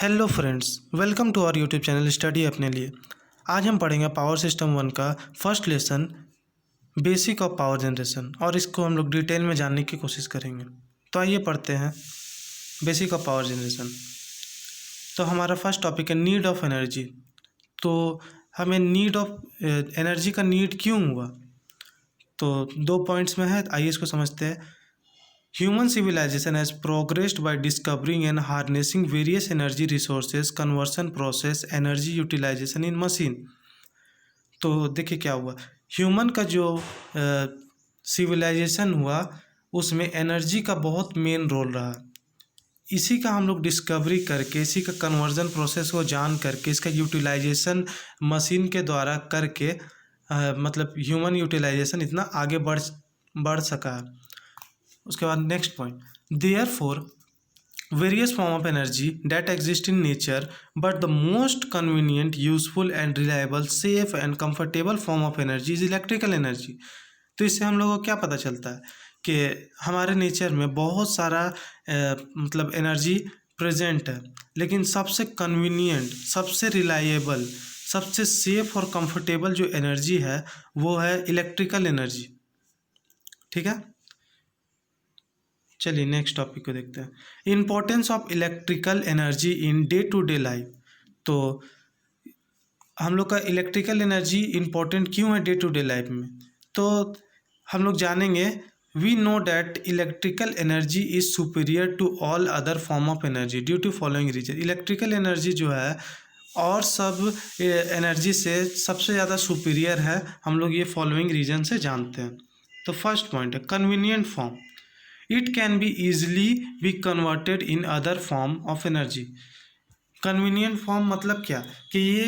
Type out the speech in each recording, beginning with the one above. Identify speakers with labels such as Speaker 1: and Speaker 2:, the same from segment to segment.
Speaker 1: Hello friends, welcome to our YouTube channel Study अपने लिए। आज हम पढ़ेंगे पावर सिस्टम वन का first lesson basic of power generation और इसको हम लोग डिटेल में जानने की कोशिश करेंगे। तो आइए पढ़ते हैं बेसिक ऑफ पावर जनरेशन। तो हमारा फर्स्ट टॉपिक है नीड ऑफ एनर्जी। तो हमें नीड ऑफ एनर्जी का नीड क्यों हुआ, तो दो पॉइंट्स में है, आइए इसको समझते हैं। Human civilization has progressed by discovering and harnessing various energy resources, conversion process, energy utilization in machine। तो देखिए क्या हुआ, ह्यूमन का जो सिविलाइजेशन हुआ उसमें एनर्जी का बहुत मेन रोल रहा। इसी का हम लोग डिस्कवरी करके, इसी का कन्वर्जन प्रोसेस को जान करके, इसका यूटिलाइजेशन मशीन के द्वारा करके मतलब ह्यूमन यूटिलाइजेशन इतना आगे बढ़ सका। उसके बाद next point, there for various form of energy that exist in nature but the most convenient, useful and reliable, safe and comfortable form of energy is electrical energy. तो इससे हम लोगों को क्या पता चलता है कि हमारे नेचर में बहुत सारा मतलब एनर्जी प्रेजेंट है, लेकिन सबसे कन्वीनियंट, सबसे रिलायबल, सबसे सेफ और कंफर्टेबल जो एनर्जी है वो है इलेक्ट्रिकल एनर्जी। ठीक है, चलिए नेक्स्ट टॉपिक को देखते हैं। Importance of electrical energy in day to day life. तो हम लोग का इलेक्ट्रिकल एनर्जी इम्पोर्टेंट क्यों है डे टू डे लाइफ में, तो हम लोग जानेंगे। We know that electrical energy is superior to all other form of energy due to following reason. Electrical energy जो है और सब एनर्जी से सबसे ज़्यादा सुपीरियर है, हम लोग ये फॉलोइंग रीजन से जानते हैं। तो फर्स्ट पॉइंट है convenient form. It can be easily be converted in other form of energy। Convenient form मतलब क्या कि ये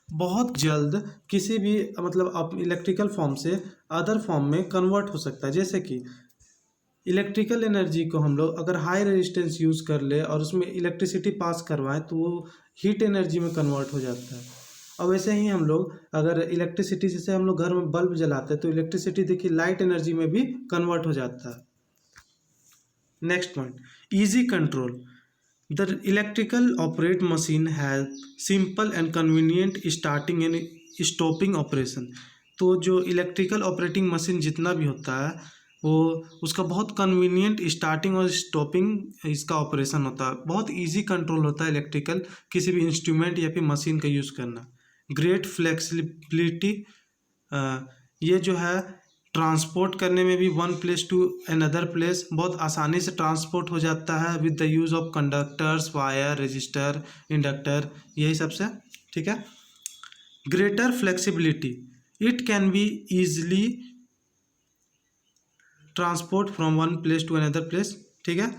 Speaker 1: बहुत जल्द किसी भी मतलब इलेक्ट्रिकल फॉर्म से अदर फॉर्म में कन्वर्ट हो सकता है। जैसे कि इलेक्ट्रिकल एनर्जी को हम लोग अगर हाई रेजिस्टेंस यूज़ कर ले और उसमें इलेक्ट्रिसिटी पास करवाएं तो वो हीट एनर्जी में कन्वर्ट हो जाता है। और वैसे ही हम लोग अगर इलेक्ट्रिसिटी, जैसे हम लोग घर में बल्ब जलाते हैं तो इलेक्ट्रिसिटी देखिए लाइट एनर्जी में भी कन्वर्ट हो जाता है। Next point, easy control. The electrical operate machine has simple and convenient starting and stopping operation. तो जो इलेक्ट्रिकल ऑपरेटिंग मशीन जितना भी होता है वो उसका बहुत कन्वीनियंट स्टार्टिंग और स्टॉपिंग इसका ऑपरेशन होता है। बहुत इजी कंट्रोल होता है इलेक्ट्रिकल किसी भी इंस्ट्रूमेंट या फिर मशीन का यूज़ करना। ग्रेट फ्लेक्सिबिलिटी, ये जो है ट्रांसपोर्ट करने में भी one place to another place बहुत आसानी से ट्रांसपोर्ट हो जाता है with the use of conductors, wire, resistor, inductor, यही सबसे। ठीक है, greater flexibility, it can be easily transport from one place to another place. ठीक है,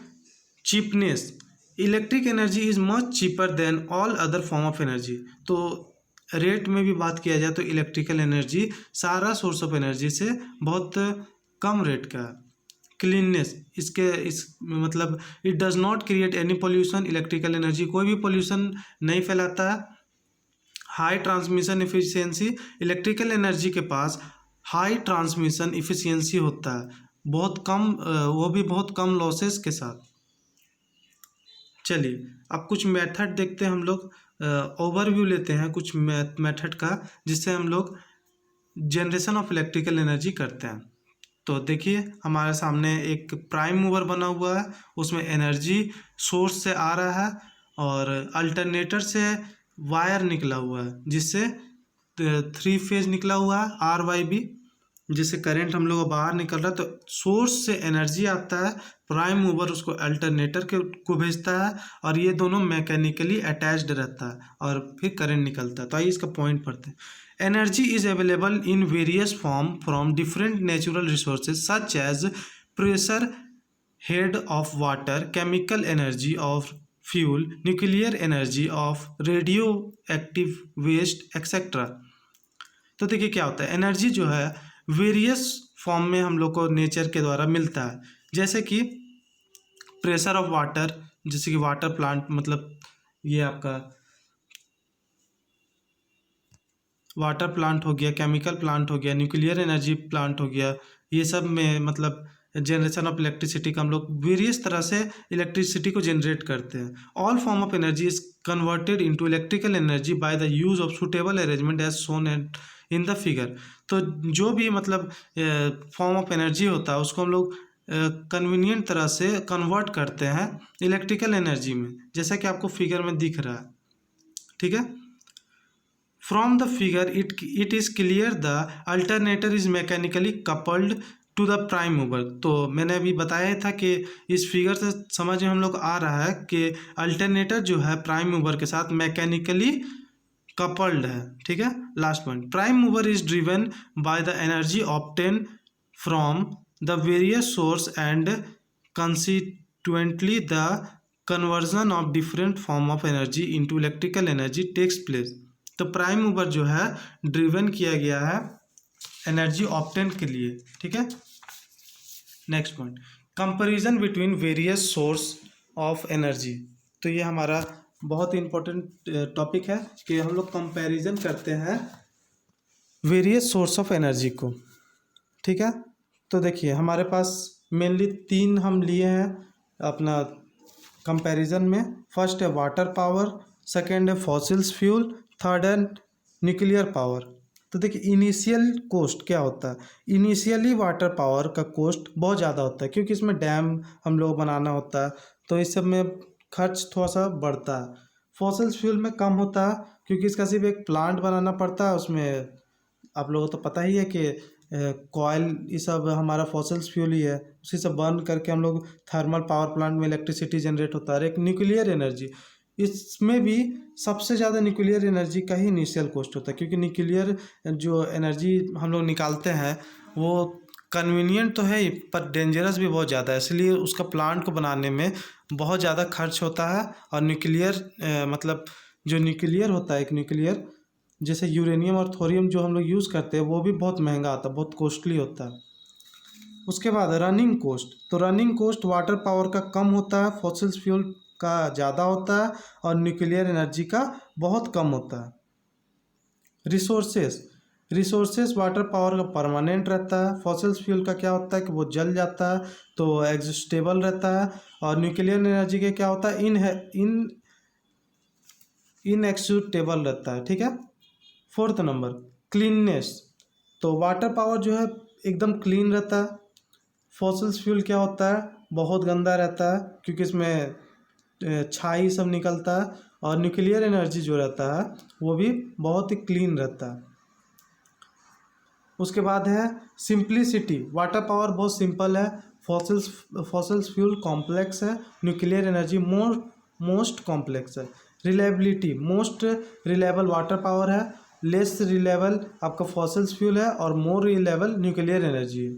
Speaker 1: cheapness, electric energy is much cheaper than all other form of energy. तो rate में भी बात किया जाए तो इलेक्ट्रिकल एनर्जी सारा सोर्स ऑफ एनर्जी से बहुत कम रेट का है। क्लीननेस, इस मतलब it does not create any pollution. Electrical energy कोई भी पोल्यूशन नहीं फैलाता है। High transmission efficiency, electrical energy के पास हाई ट्रांसमिशन इफिशियंसी होता है, बहुत कम, वो भी बहुत कम लॉसेस के साथ। चलिए अब कुछ मेथड देखते हैं हम लोग, ओवरव्यू लेते हैं कुछ मेथड का जिससे हम लोग जनरेशन ऑफ इलेक्ट्रिकल एनर्जी करते हैं। तो देखिए हमारे सामने एक प्राइम मूवर बना हुआ है, उसमें एनर्जी सोर्स से आ रहा है और अल्टरनेटर से वायर निकला हुआ है जिससे 3 फेज निकला हुआ है RYB, जिससे करंट हम लोग बाहर निकल रहा है। तो सोर्स से एनर्जी आता है, प्राइम मूवर उसको अल्टरनेटर को भेजता है और ये दोनों मैकेनिकली अटैच्ड रहता है और फिर करंट निकलता है। तो आइए इसका पॉइंट पढ़ते हैं। Energy is available in various form from different natural resources such as pressure, head of water, chemical energy of fuel, nuclear energy of radioactive waste etcetera. तो देखिए क्या होता है, एनर्जी जो है वेरियस फॉर्म में हम लोग को नेचर के द्वारा मिलता है। जैसे कि प्रेशर ऑफ वाटर, जैसे कि वाटर प्लांट, मतलब ये आपका वाटर प्लांट हो गया, केमिकल प्लांट हो गया, न्यूक्लियर एनर्जी प्लांट हो गया, ये सब में मतलब जनरेशन ऑफ इलेक्ट्रिसिटी का हम लोग वेरियस तरह से इलेक्ट्रिसिटी को जनरेट करते हैं। All form of energy is converted into electrical energy by the use of suitable arrangement as shown in the figure. तो जो भी मतलब फॉर्म ऑफ एनर्जी होता है उसको हम लोग कन्वीनियंट तरह से कन्वर्ट करते हैं इलेक्ट्रिकल एनर्जी में, जैसा कि आपको फिगर में दिख रहा है। ठीक है, from the figure it is clear the alternator is mechanically coupled to the prime mover. तो मैंने अभी बताया था कि इस फिगर से समझ में हम लोग आ रहा है कि अल्टरनेटर जो है प्राइम मूवर के साथ मैकेनिकली कपल्ड है। ठीक है, last point, prime mover is driven by the energy obtain from the various source and consequently the conversion of different form of energy into electrical energy takes place. तो prime mover जो है driven किया गया है energy obtain के लिए। ठीक है, next point, comparison between various source of energy. तो ये हमारा बहुत ही इंपॉर्टेंट टॉपिक है कि हम लोग कंपैरिजन करते हैं वेरियस सोर्स ऑफ एनर्जी को। ठीक है, तो देखिए हमारे पास मेनली 3 हम लिए हैं अपना कंपैरिजन में। फर्स्ट है वाटर पावर, सेकेंड है फॉसिल्स फ्यूल, थर्ड है न्यूक्लियर पावर। तो देखिए इनिशियल कोस्ट क्या होता है, इनिशियली वाटर पावर का कोस्ट बहुत ज़्यादा होता है क्योंकि इसमें डैम हम लोग बनाना होता है, तो इस सब में खर्च थोड़ा सा बढ़ता है। फॉसिल्स फ्यूल में कम होता है क्योंकि इसका सिर्फ एक प्लांट बनाना पड़ता है, उसमें आप लोगों को तो पता ही है कि कॉयल ये सब हमारा फॉसिल्स फ्यूल ही है, उसी से बर्न करके हम लोग थर्मल पावर प्लांट में इलेक्ट्रिसिटी जनरेट होता है। एक न्यूक्लियर एनर्जी, इसमें भी सबसे ज़्यादा न्यूक्लियर एनर्जी का ही इनिशियल कॉस्ट होता है क्योंकि न्यूक्लियर जो एनर्जी हम लोग निकालते हैं वो कन्वीनियंट तो है ही पर डेंजरस भी बहुत ज़्यादा है, इसलिए उसका प्लांट को बनाने में बहुत ज़्यादा खर्च होता है। और न्यूक्लियर मतलब जो न्यूक्लियर होता है, एक न्यूक्लियर जैसे यूरेनियम और थोरियम जो हम लोग यूज़ करते हैं वो भी बहुत महंगा आता है, बहुत कॉस्टली होता है। उसके बाद रनिंग कोस्ट, तो रनिंग कोस्ट वाटर पावर का कम होता है, फॉसिल्स फ्यूल का ज़्यादा होता है और न्यूक्लियर एनर्जी का बहुत कम होता है। रिसोर्सेस वाटर पावर का परमानेंट रहता है, फॉसिल्स फ्यूल का क्या होता है कि वो जल जाता है तो एग्जिस्टेबल रहता है, और न्यूक्लियर एनर्जी के क्या होता है इनएग्जिस्टेबल रहता है। ठीक है, फोर्थ नंबर क्लीननेस, तो वाटर पावर जो है एकदम क्लीन रहता है, फॉसिल्स फ्यूल क्या होता है बहुत गंदा रहता है क्योंकि इसमें छाई सब निकलता है, और न्यूक्लियर एनर्जी जो रहता है वो भी बहुत ही क्लीन रहता है। उसके बाद है सिंप्लिसिटी, वाटर पावर बहुत सिंपल है, फॉसिल्स फ्यूल कॉम्प्लेक्स है, न्यूक्लियर एनर्जी मोस्ट कॉम्प्लेक्स है। Reliability, most reliable water power है, लेस रिलायबल आपका फॉसिल्स फ्यूल है, और मोर रिलायबल न्यूक्लियर एनर्जी है।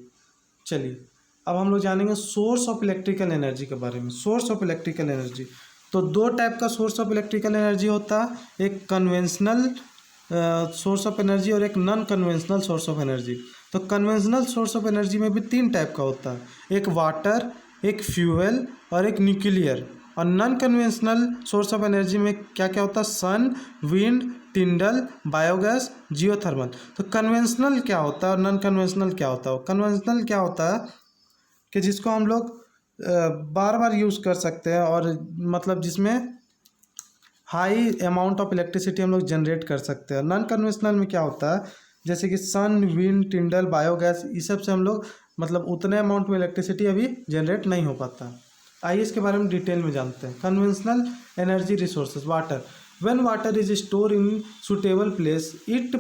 Speaker 1: चलिए अब हम लोग जानेंगे सोर्स ऑफ इलेक्ट्रिकल एनर्जी के बारे में। सोर्स ऑफ इलेक्ट्रिकल एनर्जी, तो 2 टाइप का सोर्स ऑफ इलेक्ट्रिकल एनर्जी होता है, एक कन्वेंशनल सोर्स ऑफ एनर्जी और एक non conventional source of energy. तो कन्वेंशनल सोर्स ऑफ एनर्जी में भी 3 टाइप का होता है, एक वाटर, एक फ्यूल और एक न्यूक्लियर। और non conventional source of energy में क्या क्या होता है, सन, विंड, टिंडल, बायोगैस, जियोथर्मल। तो कन्वेंशनल क्या होता है और नॉन कन्वेंशनल क्या होता है? कन्वेंशनल क्या होता है कि जिसको हम लोग बार बार यूज़ कर सकते हैं और मतलब जिसमें हाई अमाउंट ऑफ इलेक्ट्रिसिटी हम लोग जनरेट कर सकते हैं। नॉन कन्वेंशनल में क्या होता है, जैसे कि सन, विंड, टिंडल, बायोगैस, इस सब से हम लोग मतलब उतने अमाउंट में इलेक्ट्रिसिटी अभी जनरेट नहीं हो पाता। आइए इसके बारे में डिटेल में जानते हैं। Conventional energy resources, water, when water is store in suitable place it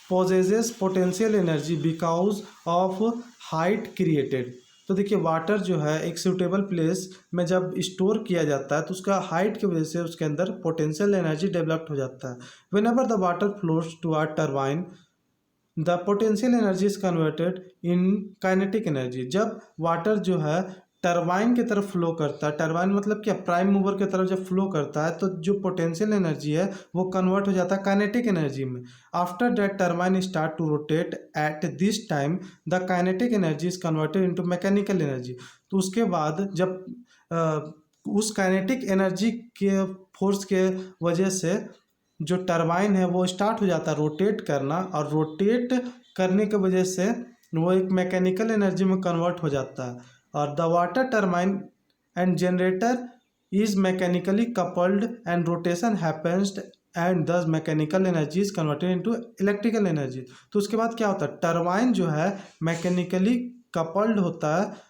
Speaker 1: possesses potential energy because of height created। तो देखिए वाटर जो है एक सूटेबल प्लेस में जब स्टोर किया जाता है तो उसका हाइट की वजह से उसके अंदर पोटेंशियल एनर्जी डेवलप हो जाता है। Whenever the water flows to our turbine the potential energy is converted in kinetic energy. जब वाटर जो है टरबाइन की तरफ फ्लो करता है, टरबाइन मतलब क्या, प्राइम मूवर की तरफ जब फ्लो करता है तो जो पोटेंशियल एनर्जी है वो कन्वर्ट हो जाता है काइनेटिक एनर्जी में। After that turbine start to rotate at this time the kinetic energy is converted into mechanical energy. तो उसके बाद जब उस काइनेटिक एनर्जी के फोर्स के वजह से जो टरबाइन है वो स्टार्ट हो जाता है रोटेट करना, और रोटेट करने की वजह से वो एक मैकेनिकल एनर्जी में कन्वर्ट हो जाता है। और the water turbine and generator is mechanically coupled and rotation happens and thus mechanical energy is converted into electrical energy. तो उसके बाद क्या होता है, टर्बाइन जो है मैकेनिकली कपल्ड होता है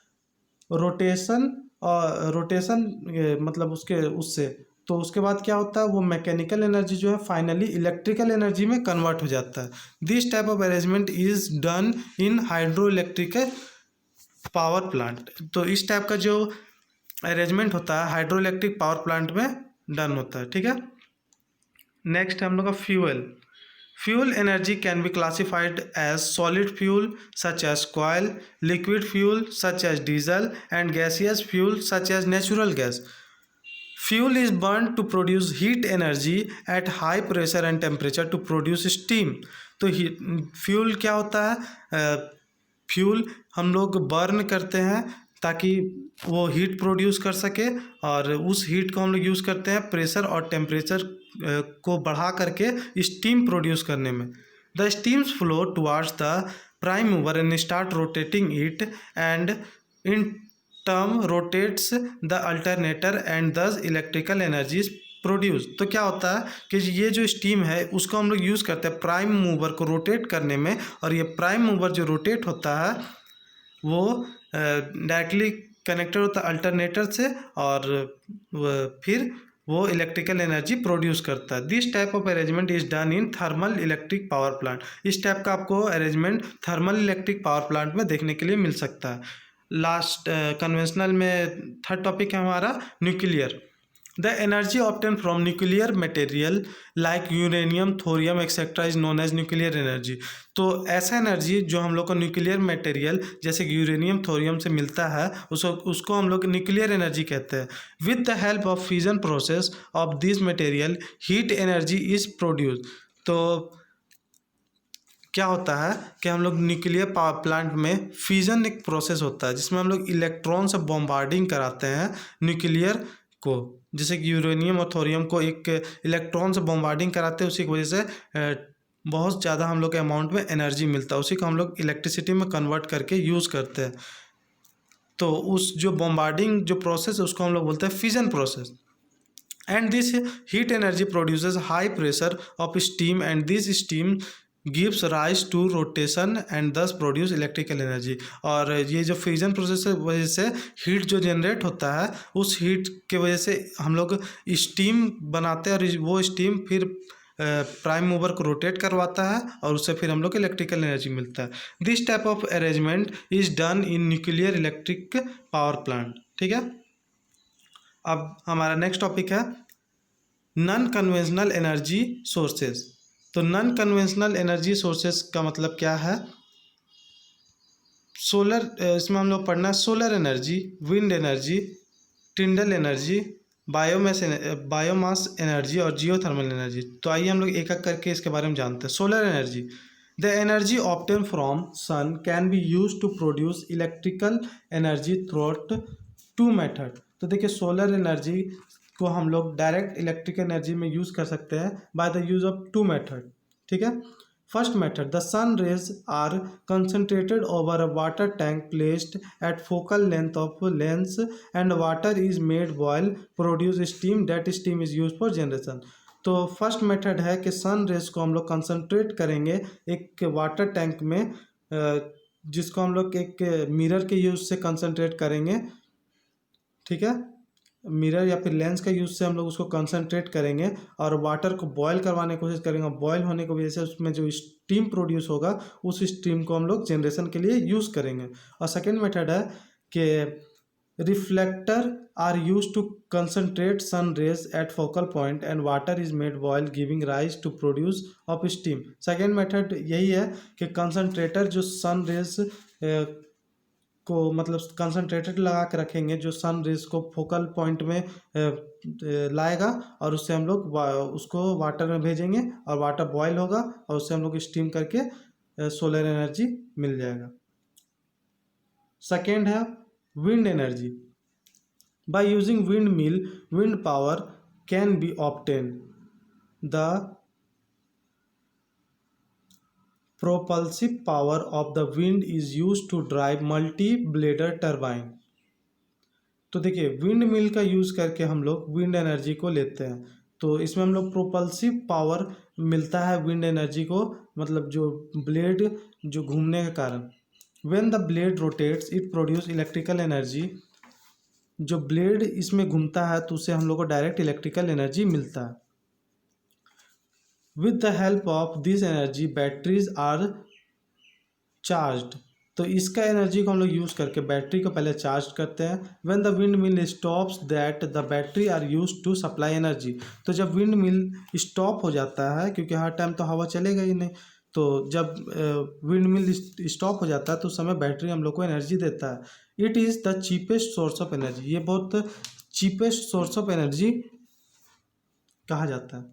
Speaker 1: रोटेशन, और रोटेशन मतलब उसके उससे, तो उसके बाद क्या होता है, वो मैकेनिकल एनर्जी जो है फाइनली इलेक्ट्रिकल एनर्जी में कन्वर्ट हो जाता है। This type of arrangement is done in hydro electric power plant. तो इस टाइप का जो अरेंजमेंट होता है हाइड्रो इलेक्ट्रिक पावर प्लांट में डन होता है। ठीक है, नेक्स्ट है हम लोग का fuel. Fuel energy can be classified as solid fuel such as coal, liquid fuel such as diesel, and gaseous fuel such as natural gas. Fuel is burned to produce heat energy at high pressure and temperature to produce steam. तो fuel क्या होता है, fuel हम लोग burn करते हैं ताकि वो हीट प्रोड्यूस कर सके, और उस हीट को हम लोग यूज़ करते हैं प्रेशर और टेम्परेचर को बढ़ा करके स्टीम प्रोड्यूस करने में। The steams flow towards the prime mover and start rotating it and in term rotates the alternator and thus electrical energy produce. तो क्या होता है कि ये जो स्टीम है उसको हम लोग यूज़ करते हैं प्राइम मूवर को रोटेट करने में, और ये प्राइम मूवर जो रोटेट होता है वो डायरेक्टली कनेक्टेड होता है अल्टरनेटर से, और फिर वो इलेक्ट्रिकल एनर्जी प्रोड्यूस करता है। This type of arrangement is done in thermal electric power plant. इस टाइप का आपको arrangement thermal electric power plant में देखने के लिए मिल सकता है। लास्ट कन्वेंशनल में थर्ड टॉपिक है हमारा nuclear. The energy obtained from nuclear material like uranium, thorium etc. is known as nuclear energy। तो ऐसा एनर्जी जो हम लोग को न्यूक्लियर मटेरियल जैसे कि यूरेनियम थोरियम से मिलता है उसको हम लोग न्यूक्लियर एनर्जी कहते हैं। With the help of fusion process of this material heat energy is produce. तो क्या होता है कि हम लोग न्यूक्लियर पावर प्लांट में फ्यूजन एक प्रोसेस होता है जिसमें हम लोग इलेक्ट्रॉन से बॉम्बार्डिंग कराते हैं न्यूक्लियर को, जैसे कि यूरेनियम और थोरियम को एक इलेक्ट्रॉन से बॉम्बार्डिंग कराते हैं, उसी की वजह से बहुत ज़्यादा हम लोग के अमाउंट में एनर्जी मिलता है, उसी को हम लोग इलेक्ट्रिसिटी में कन्वर्ट करके यूज़ करते हैं। तो उस जो बॉम्बार्डिंग जो प्रोसेस है उसको हम लोग बोलते हैं fusion process. And this heat energy produces high pressure of steam and this steam gives rise to rotation and thus produce electrical energy. और ये जो फ्यूजन प्रोसेस है वजह से हीट जो जनरेट होता है उस हीट के वजह से हम लोग स्टीम बनाते हैं, और वो स्टीम फिर प्राइम मूवर को रोटेट करवाता है और उससे फिर हम लोग को इलेक्ट्रिकल एनर्जी मिलता है। This type of arrangement is done in nuclear electric power plant. ठीक है, अब हमारा नेक्स्ट टॉपिक है नॉन कन्वेंशनल एनर्जी सोर्सेज। तो नॉन कन्वेंशनल एनर्जी सोर्सेज का मतलब क्या है, सोलर, इसमें हम लोग पढ़ना है solar energy, wind energy, टिंडल energy, biomass energy और जियोथर्मल एनर्जी। तो आइए हम लोग एक एक करके इसके बारे में जानते हैं। Solar energy, the energy obtain from sun can be use to produce electrical energy throughout two method. तो देखिए सोलर एनर्जी को हम लोग डायरेक्ट इलेक्ट्रिक एनर्जी में यूज़ कर सकते हैं by the use of two method. ठीक है, first method, the sun rays are concentrated over a water tank placed at focal length of lens and water is made boil produce steam that steam is use for generation. तो first method है कि sun rays को हम लोग concentrate करेंगे एक water tank में, जिसको हम लोग एक मिरर के यूज से कंसनट्रेट करेंगे। ठीक है, मिरर या फिर लेंस का यूज़ से हम लोग उसको कंसंट्रेट करेंगे और वाटर को बॉयल करवाने की कोशिश करेंगे। बॉयल होने की वजह से उसमें जो स्टीम प्रोड्यूस होगा उस स्टीम को हम लोग जनरेशन के लिए यूज़ करेंगे। और सेकेंड मेथड है कि reflector are use to concentrate sun rays at focal point and water is made boil giving rise to produce of steam. Second method यही है कि कंसनट्रेटर जो सन रेज को मतलब कंसनट्रेटेड लगा के रखेंगे जो सन रेज को फोकल पॉइंट में लाएगा, और उससे हम लोग उसको वाटर में भेजेंगे और वाटर बॉयल होगा और उससे हम लोग स्टीम करके सोलर एनर्जी मिल जाएगा। सेकेंड है wind energy, by using wind mill wind power can be obtain. The propulsive power of the wind is used to drive multi-blader turbine। तो देखिए विंड मिल का यूज़ करके हम लोग विंड एनर्जी को लेते हैं। तो इसमें हम लोग प्रोपल्सिव पावर मिलता है विंड एनर्जी को, मतलब जो ब्लेड जो घूमने के कारण। When the blade rotates it produce electrical energy. जो ब्लेड इसमें घूमता है तो उससे हम लोग को डायरेक्ट इलेक्ट्रिकल एनर्जी मिलता है। With the help of this energy batteries are charged. तो इसका एनर्जी को हम लोग यूज़ करके बैटरी को पहले चार्ज करते हैं। When the wind mill stops that the battery are use to supply energy. तो जब विंड मिल स्टॉप हो जाता है, क्योंकि हर टाइम तो हवा चलेगा ही नहीं, तो जब विंड मिल स्टॉप हो जाता है तो उस समय बैटरी हम लोग को एनर्जी देता है। It is the cheapest source of energy. ये बहुत चीपेस्ट सोर्स ऑफ एनर्जी कहा जाता है।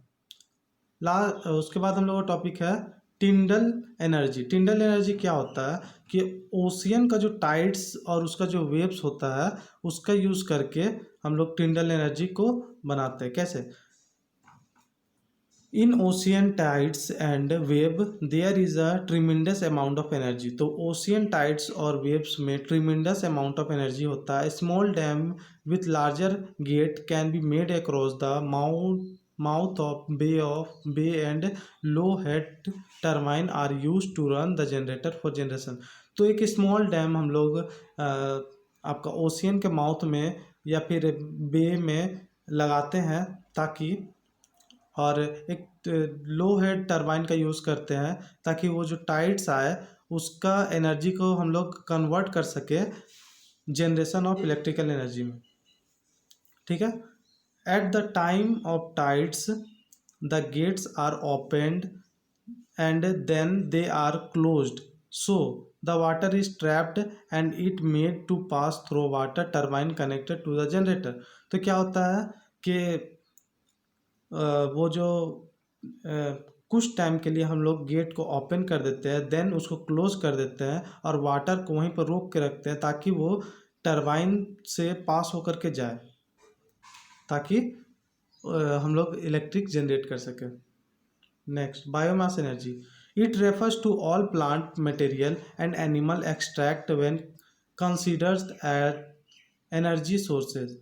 Speaker 1: उसके बाद हम लोग का टॉपिक है टिंडल एनर्जी। टिंडल एनर्जी क्या होता है कि ओशियन का जो टाइड्स और उसका जो वेव्स होता है उसका यूज़ करके हम लोग टिंडल एनर्जी को बनाते हैं। कैसे? In ocean tides and wave there is a tremendous amount of energy. तो ओशियन टाइड्स और वेव्स में ट्रिमेंडस अमाउंट ऑफ एनर्जी होता है। Small dam with larger gate can be made across the mouth of bay and low head turbine are use to run the generator for generation. तो एक small dam हम लोग आपका ocean के mouth में या फिर बे में लगाते हैं ताकि, और एक लो हेड टरबाइन का यूज़ करते हैं ताकि वो जो टाइड्स आए उसका एनर्जी को हम लोग कन्वर्ट कर सके जनरेशन ऑफ इलेक्ट्रिकल एनर्जी में। ठीक है। At the time of tides the gates are opened and then they are closed, so the water is trapped and it made to pass through water turbine connected to the generator. तो क्या होता है कि वो जो कुछ time के लिए हम लोग गेट को ओपन कर देते हैं, देन उसको क्लोज कर देते हैं और वाटर को वहीं पर रोक के रखते हैं ताकि वो टरबाइन से पास होकर के जाए, ताकि हम लोग इलेक्ट्रिक जनरेट कर सकें। Next, biomass energy. It refers to all plant material and animal extract when considers as energy sources.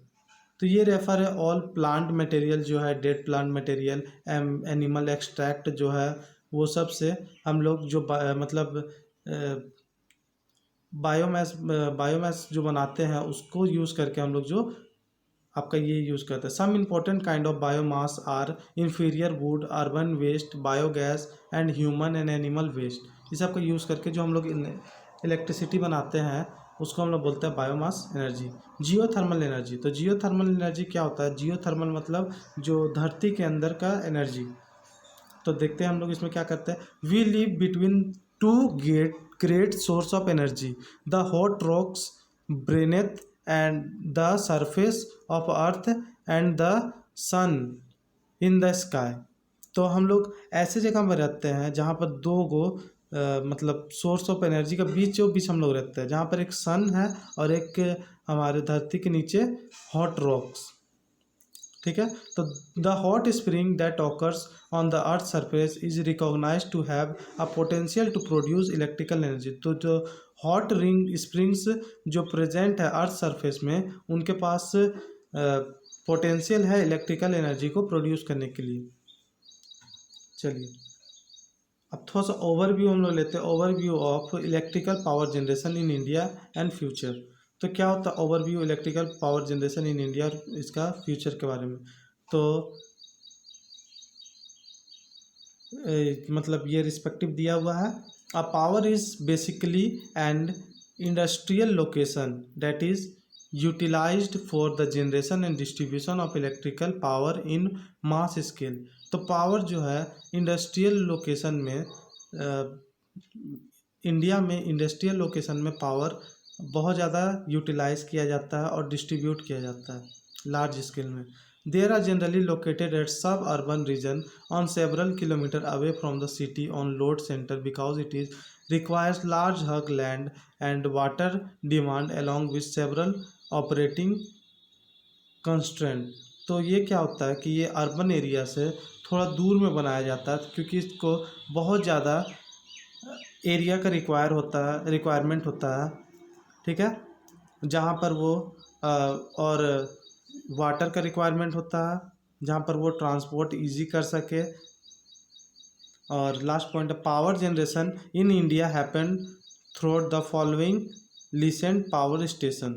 Speaker 1: तो ये रेफर है ऑल प्लांट मटेरियल जो है, dead plant material, animal extract जो है, वो सब से हम लोग जो मतलब बायोमास जो बनाते हैं उसको यूज़ करके हम लोग जो आपका ये यूज़ करते हैं। Some important kind of biomass are inferior wood, urban waste, biogas and human and animal waste. इस सबका यूज़ करके जो हम लोग इलेक्ट्रिसिटी बनाते हैं उसको हम लोग बोलते हैं बायोमास एनर्जी। Geothermal energy. तो जियोथर्मल एनर्जी क्या होता है? जियोथर्मल मतलब जो धरती के अंदर का एनर्जी। तो देखते हैं हम लोग इसमें क्या करते हैं। We live between two great source of energy, the hot rocks beneath and the surface of earth and the sun in the sky. तो हम लोग ऐसे जगह में रहते हैं जहाँ पर दो गो मतलब सोर्स ऑफ एनर्जी का बीच हम लोग रहते हैं, जहाँ पर एक सन है और एक हमारे धरती के नीचे हॉट रॉक्स। ठीक है। तो the hot spring that occurs on the earth surface is recognised to have a potential to produce electrical energy. तो जो हॉट रिंग स्प्रिंग्स जो प्रेजेंट है अर्थ सरफेस में, उनके पास पोटेंशियल है इलेक्ट्रिकल एनर्जी को प्रोड्यूस करने के लिए। चलिए अब थोड़ा सा ओवरव्यू हम लोग लेते हैं। Overview of electrical power generation in India and future. तो क्या होता है overview electrical power generation in India और इसका फ्यूचर के बारे में? तो मतलब ये रिस्पेक्टिव दिया हुआ है। A power is basically and industrial location that is utilised for the generation and distribution of electrical power in mass scale. तो पावर जो है इंडस्ट्रियल लोकेशन में, इंडिया में इंडस्ट्रियल लोकेशन में पावर बहुत ज़्यादा यूटिलाइज किया जाता है और डिस्ट्रीब्यूट किया जाता है लार्ज स्केल में। There are generally located at suburban region on several kilometre away from the city on load centre because it is requires large huge land and water demand along with several operating constraint. तो ये क्या होता है कि ये urban area से थोड़ा दूर में बनाया जाता है क्योंकि इसको बहुत ज़्यादा एरिया का रिक्वायरमेंट होता है, ठीक है, जहाँ पर वो और वाटर का रिक्वायरमेंट होता है जहाँ पर वो ट्रांसपोर्ट इजी कर सके। और लास्ट पॉइंट है power generation in India happen through the following licensed power station.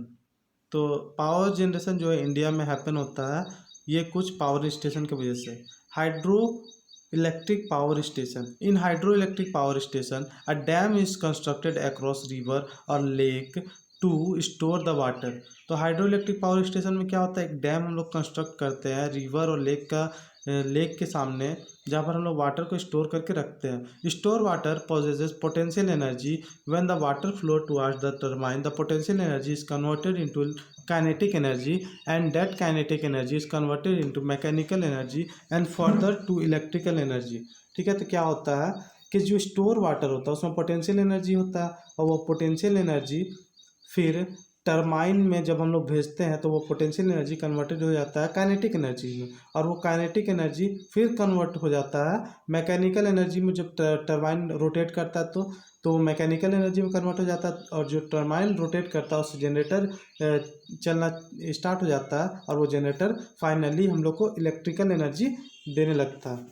Speaker 1: तो पावर जनरेशन जो है इंडिया में हैपन होता है ये कुछ पावर स्टेशन की वजह से। Hydro electric power station, in hydro electric power station a dam is constructed across river और lake to store the water. तो हाइड्रो इलेक्ट्रिक पावर स्टेशन में क्या होता है, एक डैम हम लोग कंस्ट्रक्ट करते हैं रिवर और लेक के सामने, जहाँ पर हम लोग वाटर को स्टोर करके रखते हैं। Store water possesses potential energy when the water flow towards the turbine the potential energy is converted into kinetic energy and that kinetic energy is converted into mechanical energy and further to electrical energy. ठीक है, तो क्या होता है कि जो store water होता है उसमें पोटेंशियल एनर्जी होता है और वो पोटेंशियल एनर्जी फिर टरबाइन में जब हम लोग भेजते हैं तो वो पोटेंशियल एनर्जी कन्वर्टेड हो जाता है काइनेटिक एनर्जी में, और वो काइनेटिक एनर्जी फिर कन्वर्ट हो जाता है मैकेनिकल एनर्जी में। जब टरबाइन रोटेट करता है तो मैकेनिकल एनर्जी में कन्वर्ट हो जाता है, और जो टरबाइन रोटेट करता है उससे जनरेटर चलना स्टार्ट हो जाता है और वो जनरेटर फाइनली हम लोग को इलेक्ट्रिकल एनर्जी देने लगता है।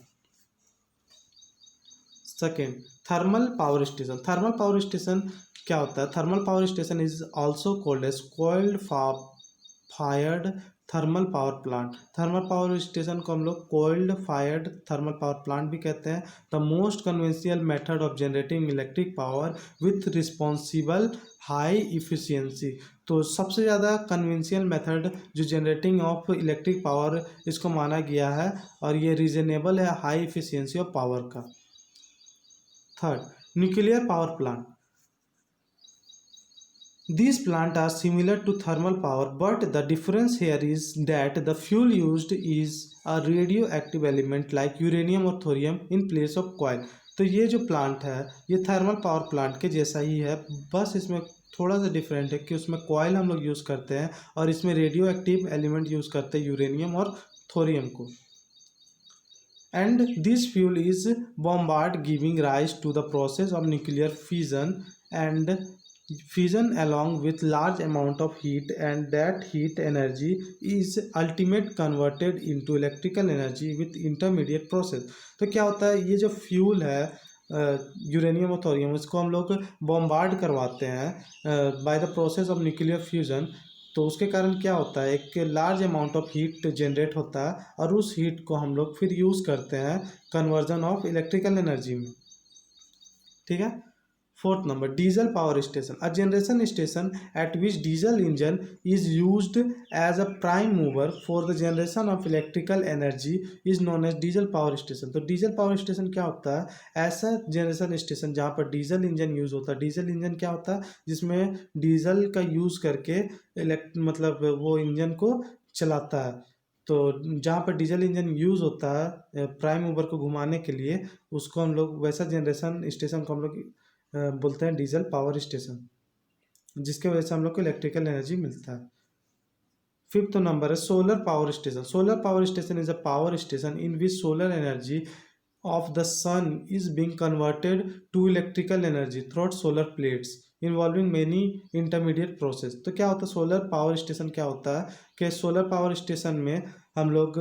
Speaker 1: Second, thermal power station. Thermal power station क्या होता है, thermal power station is also called as coal fired thermal power plant. थर्मल पावर स्टेशन को हम लोग coal fired thermal power plant भी कहते हैं। The most conventional method of generating electric power with responsible high efficiency. तो सबसे ज़्यादा कन्वेंशियल मेथड जो जनरेटिंग ऑफ इलेक्ट्रिक पावर इसको माना गया है, और ये रीजनेबल है हाई इफिशियंसी ऑफ पावर का। Third, nuclear power plant. These plants are similar to thermal power, but the difference here is that the fuel used is a radioactive element like uranium और thorium in place of coal। तो ये जो plant है ये thermal power plant के जैसा ही है, बस इसमें थोड़ा सा डिफरेंट है कि उसमें कॉयल हम लोग यूज़ करते हैं और इसमें रेडियो एक्टिव एलिमेंट यूज़ करते हैं यूरेनियम और थोरियम को। And this fuel is bombarded, giving rise to the process of nuclear fission along with large amount of heat, and that heat energy is ultimate converted into electrical energy with intermediate process। तो क्या होता है, ये जो fuel है uranium और thorium इसको हम लोग बॉम्बार्ड करवाते हैं by the process of nuclear fusion. तो उसके कारण क्या होता है, एक large amount of heat generate होता है और उस हीट को हम लोग फिर यूज़ करते हैं कन्वर्जन ऑफ इलेक्ट्रिकल एनर्जी में। ठीक है। Fourth number, diesel power station. A generation station at which diesel engine is used as a prime mover for the generation of electrical energy is known as diesel power station. तो diesel power station क्या होता है, ऐसा generation station जहाँ पर diesel engine use होता है। Diesel engine क्या होता है, जिसमें डीजल का यूज़ करके मतलब वो इंजन को चलाता है। तो जहाँ पर डीजल इंजन यूज़ होता है प्राइम मूवर को घुमाने के लिए, उसको हम लोग वैसा जनरेशन स्टेशन को हम लोग बोलते हैं डीजल पावर स्टेशन, जिसके वजह से हम लोग को इलेक्ट्रिकल एनर्जी मिलता है। फिफ्थ नंबर है solar power station. Solar power station is a power station in which solar energy of the sun is being converted to electrical energy through solar plates involving many intermediate process। तो क्या होता है solar power station, क्या होता है कि solar power station में हम लोग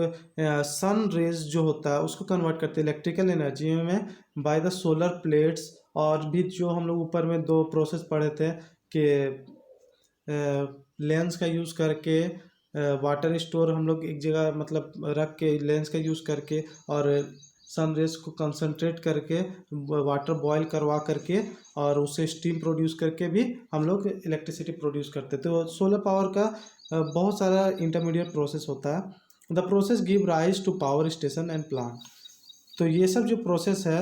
Speaker 1: सन रेज जो होता है उसको कन्वर्ट करते हैं इलेक्ट्रिकल एनर्जी में बाय द सोलर प्लेट्स। और भी जो हम लोग ऊपर में दो प्रोसेस पढ़े थे कि लेंस का यूज़ करके वाटर स्टोर हम लोग एक जगह मतलब रख के लेंस का यूज़ करके और सन रेज को कंसंट्रेट करके वाटर बॉयल करवा करके और उससे स्टीम प्रोड्यूस करके भी हम लोग इलेक्ट्रिसिटी प्रोड्यूस करते। तो सोलर पावर का बहुत सारा इंटरमीडिएट प्रोसेस होता है। The process give rise to power station and plant. तो ये सब जो प्रोसेस है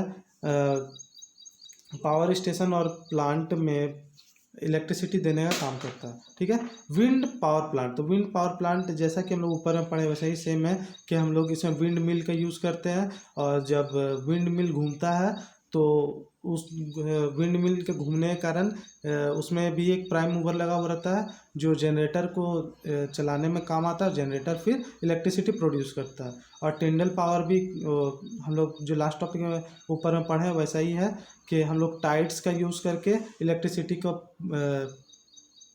Speaker 1: पावर स्टेशन और प्लांट में इलेक्ट्रिसिटी देने का काम करता है। ठीक है। Wind power plant. तो विंड पावर प्लांट जैसा कि हम लोग ऊपर में पढ़े वैसा ही सेम है कि हम लोग इसमें विंड मिल का यूज़ करते हैं, और जब विंड मिल घूमता है तो उस विंड मिल के घूमने के कारण उसमें भी एक प्राइम मूवर लगा हुआ रहता है जो जनरेटर को चलाने में काम आता है। जनरेटर फिर इलेक्ट्रिसिटी प्रोड्यूस करता है। और टिंडल पावर भी हम लोग जो लास्ट टॉपिक में ऊपर में पढ़े वैसा ही है कि हम लोग टाइड्स का यूज़ करके इलेक्ट्रिसिटी को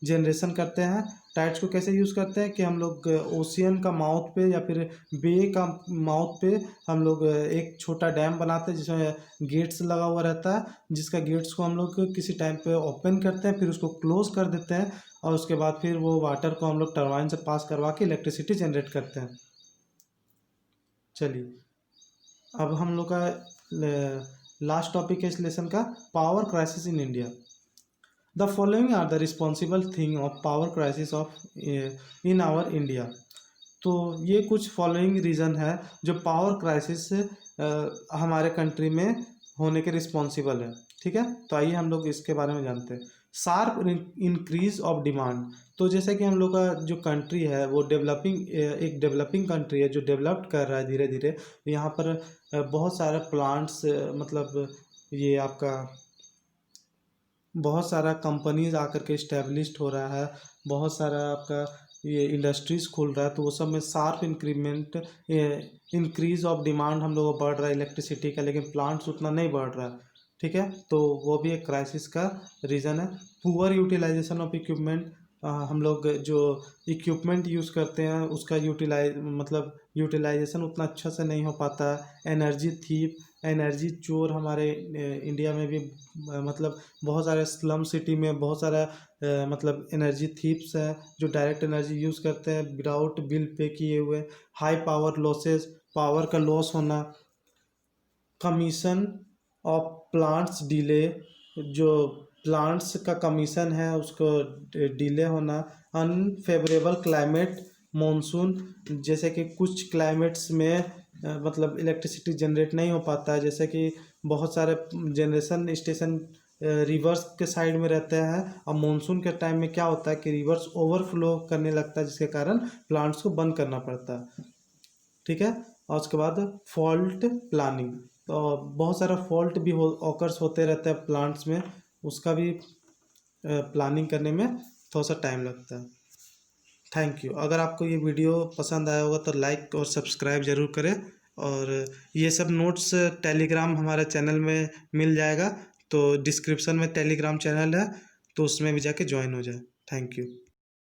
Speaker 1: जनरेशन करते हैं। टाइड्स को कैसे यूज़ करते हैं कि हम लोग ओशियन का माउथ पे या फिर बे का माउथ पे हम लोग एक छोटा डैम बनाते हैं जिसमें गेट्स लगा हुआ रहता है, जिसका गेट्स को हम लोग किसी टाइम पे ओपन करते हैं, फिर उसको क्लोज कर देते हैं और उसके बाद फिर वो वाटर को हम लोग टरबाइन से पास करवा के इलेक्ट्रिसिटी जनरेट करते हैं। चलिए अब हम लोग का लास्ट टॉपिक है इस लेसन का, power crisis in India. The following are the responsible thing of power crisis of in our India। तो ये कुछ फॉलोइंग रीज़न है जो पावर क्राइसिस हमारे कंट्री में होने के रिस्पॉन्सिबल है। ठीक है, तो आइए हम लोग इसके बारे में जानते हैं। Sharp increase of demand. तो जैसे कि हम लोग का जो कंट्री है वो एक डेवलपिंग कंट्री है जो डेवलप्ड कर रहा है धीरे धीरे। यहाँ पर बहुत सारे प्लांट्स मतलब ये आपका बहुत सारा कंपनीज आकर के इस्टेब्लिश्ड हो रहा है, बहुत सारा आपका ये इंडस्ट्रीज़ खुल रहा है। तो वो सब में शार्प इंक्रीज ऑफ डिमांड हम लोग को बढ़ रहा है इलेक्ट्रिसिटी का, लेकिन प्लांट्स उतना नहीं बढ़ रहा है। ठीक है, तो वो भी एक क्राइसिस का रीज़न है। Poor utilisation of equipment. हम लोग जो इक्विपमेंट यूज़ करते हैं उसका यूटिलाइजेशन उतना अच्छा से नहीं हो पाता। एनर्जी चोर हमारे इंडिया में भी मतलब बहुत सारे स्लम सिटी में बहुत सारा मतलब एनर्जी थीप्स हैं जो डायरेक्ट एनर्जी यूज़ करते हैं विदाउट बिल पे किए हुए। हाई पावर लॉसेस, पावर का लॉस होना। कमीशन ऑफ प्लांट्स डिले, जो प्लांट्स का कमीशन है उसको डिले होना। अनफेवरेबल क्लाइमेट मॉनसून, जैसे कि कुछ क्लाइमेट्स में मतलब इलेक्ट्रिसिटी जनरेट नहीं हो पाता है, जैसे कि बहुत सारे जनरेशन स्टेशन रिवर्स के साइड में रहते हैं और मानसून के टाइम में क्या होता है कि रिवर्स ओवरफ्लो करने लगता है जिसके कारण प्लांट्स को बंद करना पड़ता है। ठीक है, और उसके बाद फॉल्ट प्लानिंग। तो बहुत सारा फॉल्ट भी ऑकर्स होते रहते हैं प्लांट्स में, उसका भी प्लानिंग करने में थोड़ा सा टाइम लगता है। Thank you. अगर आपको ये वीडियो पसंद आया होगा तो लाइक और सब्सक्राइब ज़रूर करें। और ये सब नोट्स टेलीग्राम हमारे चैनल में मिल जाएगा, तो डिस्क्रिप्शन में टेलीग्राम चैनल है तो उसमें भी जाके ज्वाइन हो जाए। Thank you.